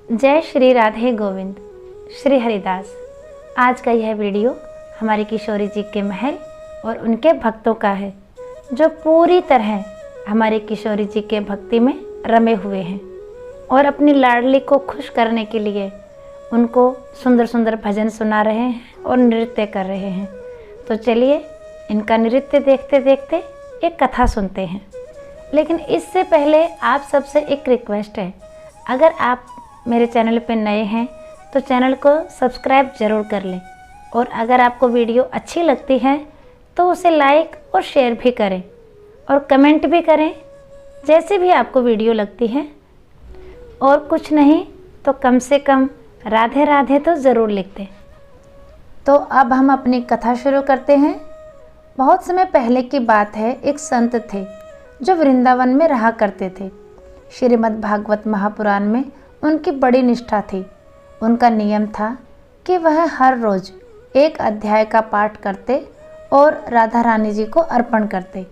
जय श्री राधे गोविंद श्री हरिदास। आज का यह वीडियो हमारे किशोरी जी के महल और उनके भक्तों का है, जो पूरी तरह हमारे किशोरी जी के भक्ति में रमे हुए हैं और अपनी लाडली को खुश करने के लिए उनको सुंदर सुंदर भजन सुना रहे हैं और नृत्य कर रहे हैं। तो चलिए इनका नृत्य देखते देखते एक कथा सुनते हैं। लेकिन इससे पहले आप सबसे एक रिक्वेस्ट है, अगर आप मेरे चैनल पर नए हैं तो चैनल को सब्सक्राइब ज़रूर कर लें, और अगर आपको वीडियो अच्छी लगती है तो उसे लाइक और शेयर भी करें और कमेंट भी करें जैसे भी आपको वीडियो लगती है। और कुछ नहीं तो कम से कम राधे राधे तो ज़रूर लिख दें। तो अब हम अपनी कथा शुरू करते हैं। बहुत समय पहले की बात है, एक संत थे जो वृंदावन में रहा करते थे। श्रीमद् भागवत महापुराण में उनकी बड़ी निष्ठा थी। उनका नियम था कि वह हर रोज़ एक अध्याय का पाठ करते और राधा रानी जी को अर्पण करते।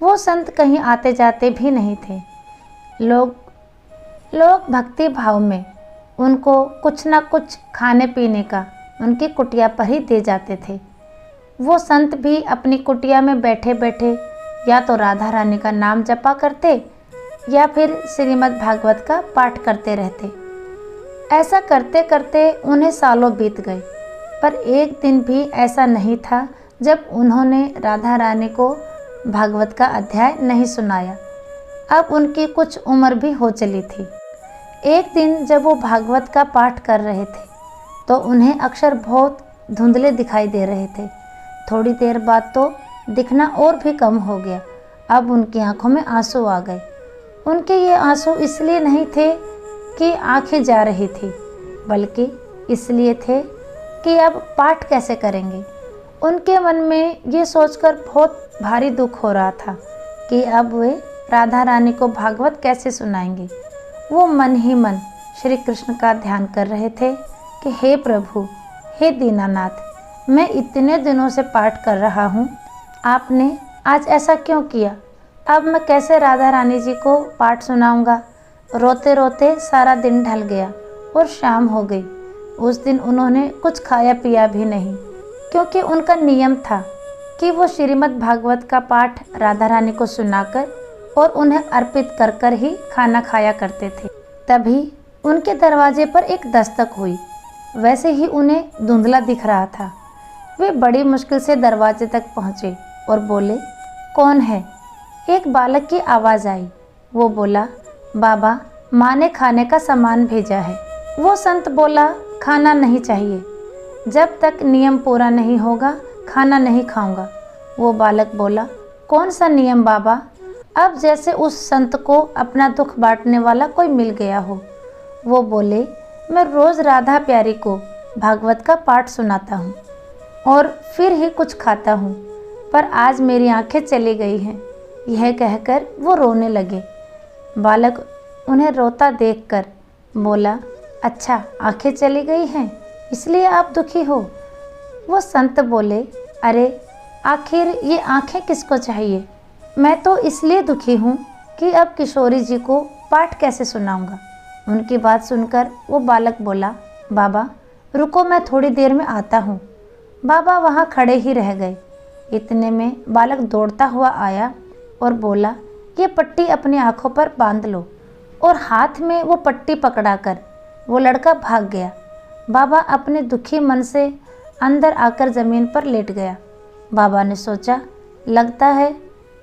वो संत कहीं आते जाते भी नहीं थे। लोग भक्ति भाव में उनको कुछ ना कुछ खाने पीने का उनकी कुटिया पर ही दे जाते थे। वो संत भी अपनी कुटिया में बैठे बैठे या तो राधा रानी का नाम जपा करते या फिर श्रीमद् भागवत का पाठ करते रहते। ऐसा करते करते उन्हें सालों बीत गए, पर एक दिन भी ऐसा नहीं था जब उन्होंने राधा रानी को भागवत का अध्याय नहीं सुनाया। अब उनकी कुछ उम्र भी हो चली थी। एक दिन जब वो भागवत का पाठ कर रहे थे तो उन्हें अक्षर बहुत धुंधले दिखाई दे रहे थे। थोड़ी देर बाद तो दिखना और भी कम हो गया। अब उनकी आंखों में आंसू आ गए। उनके ये आंसू इसलिए नहीं थे कि आंखें जा रही थी, बल्कि इसलिए थे कि अब पाठ कैसे करेंगे। उनके मन में ये सोचकर बहुत भारी दुख हो रहा था कि अब वे राधा रानी को भागवत कैसे सुनाएंगे। वो मन ही मन श्री कृष्ण का ध्यान कर रहे थे कि हे प्रभु, हे दीनानाथ, मैं इतने दिनों से पाठ कर रहा हूँ, आपने आज ऐसा क्यों किया। अब मैं कैसे राधा रानी जी को पाठ सुनाऊंगा। रोते रोते सारा दिन ढल गया और शाम हो गई। उस दिन उन्होंने कुछ खाया पिया भी नहीं, क्योंकि उनका नियम था कि वो श्रीमद् भागवत का पाठ राधा रानी को सुनाकर और उन्हें अर्पित कर कर ही खाना खाया करते थे। तभी उनके दरवाजे पर एक दस्तक हुई। वैसे ही उन्हें धुंधला दिख रहा था। वे बड़ी मुश्किल से दरवाजे तक पहुँचे और बोले, कौन है। एक बालक की आवाज़ आई। वो बोला, बाबा, माँ ने खाने का सामान भेजा है। वो संत बोला, खाना नहीं चाहिए, जब तक नियम पूरा नहीं होगा खाना नहीं खाऊंगा। वो बालक बोला, कौन सा नियम बाबा। अब जैसे उस संत को अपना दुख बांटने वाला कोई मिल गया हो। वो बोले, मैं रोज़ राधा प्यारी को भागवत का पाठ सुनाता हूँ और फिर ही कुछ खाता हूँ, पर आज मेरी आंखें चली गई हैं। यह कहकर वो रोने लगे। बालक उन्हें रोता देखकर बोला, अच्छा, आंखें चली गई हैं इसलिए आप दुखी हो। वो संत बोले, अरे आखिर ये आंखें किसको चाहिए। मैं तो इसलिए दुखी हूँ कि अब किशोरी जी को पाठ कैसे सुनाऊंगा। उनकी बात सुनकर वो बालक बोला, बाबा रुको, मैं थोड़ी देर में आता हूँ। बाबा वहाँ खड़े ही रह गए। इतने में बालक दौड़ता हुआ आया और बोला, ये पट्टी अपनी आँखों पर बांध लो। और हाथ में वो पट्टी पकड़ाकर वो लड़का भाग गया। बाबा अपने दुखी मन से अंदर आकर ज़मीन पर लेट गया। बाबा ने सोचा, लगता है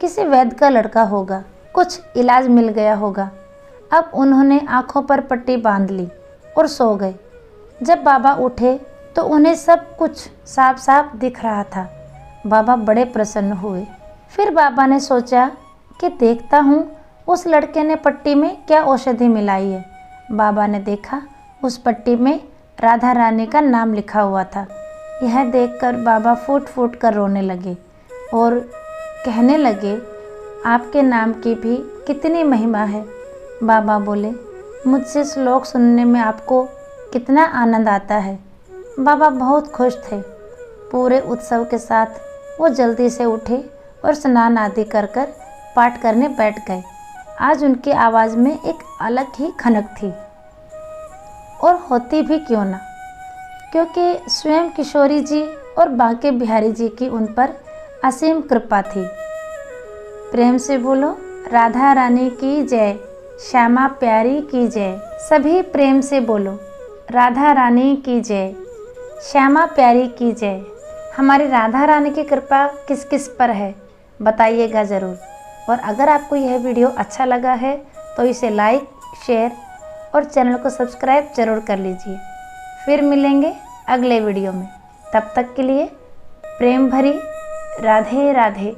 किसी वैद्य का लड़का होगा, कुछ इलाज मिल गया होगा। अब उन्होंने आँखों पर पट्टी बांध ली और सो गए। जब बाबा उठे तो उन्हें सब कुछ साफ साफ दिख रहा था। बाबा बड़े प्रसन्न हुए। फिर बाबा ने सोचा कि देखता हूँ उस लड़के ने पट्टी में क्या औषधि मिलाई है। बाबा ने देखा उस पट्टी में राधा रानी का नाम लिखा हुआ था। यह देखकर बाबा फूट फूट कर रोने लगे और कहने लगे, आपके नाम की भी कितनी महिमा है। बाबा बोले, मुझसे श्लोक सुनने में आपको कितना आनंद आता है। बाबा बहुत खुश थे। पूरे उत्सव के साथ वो जल्दी से उठे और स्नान आदि कर पाठ करने बैठ गए। आज उनकी आवाज़ में एक अलग ही खनक थी। और होती भी क्यों ना, क्योंकि स्वयं किशोरी जी और बांके बिहारी जी की उन पर असीम कृपा थी। प्रेम से बोलो राधा रानी की जय, श्यामा प्यारी की जय। सभी प्रेम से बोलो राधा रानी की जय, श्यामा प्यारी की जय। हमारी राधा रानी की कृपा किस किस पर है बताइएगा ज़रूर। और अगर आपको यह वीडियो अच्छा लगा है तो इसे लाइक, शेयर और चैनल को सब्सक्राइब जरूर कर लीजिए। फिर मिलेंगे अगले वीडियो में, तब तक के लिए प्रेम भरी राधे राधे।